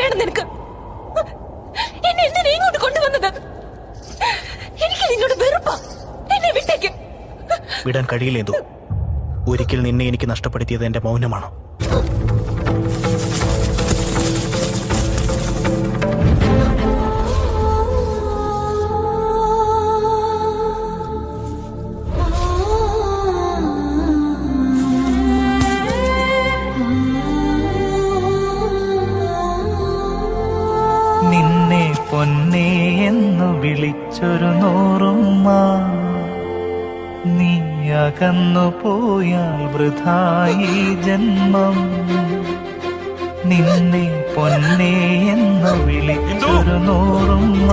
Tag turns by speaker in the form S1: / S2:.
S1: വേണം നിനക്ക്? എന്നെ എന്തിനാ ഇങ്ങോട്ട് കൊണ്ടുവന്നത്? എനിക്ക് നിന്നോട് വെറുപ്പാ. എന്നെ വിട്ടേക്ക്.
S2: വിടാൻ കഴിയില്ലേതു. ഒരിക്കൽ നിന്നെ എനിക്ക് നഷ്ടപ്പെടുത്തിയത് എന്റെ മൗനമാണ്.
S3: നിന്നെ പൊന്നേ എന്നു വിളിച്ചൊരു നൂറുമ്മ, നീ അകന്നു പോയാൽ വൃഥായി ജന്മം. നിന്നെ പൊന്നേ എന്നു വിളിച്ചൊരു നൂറുമ്മ.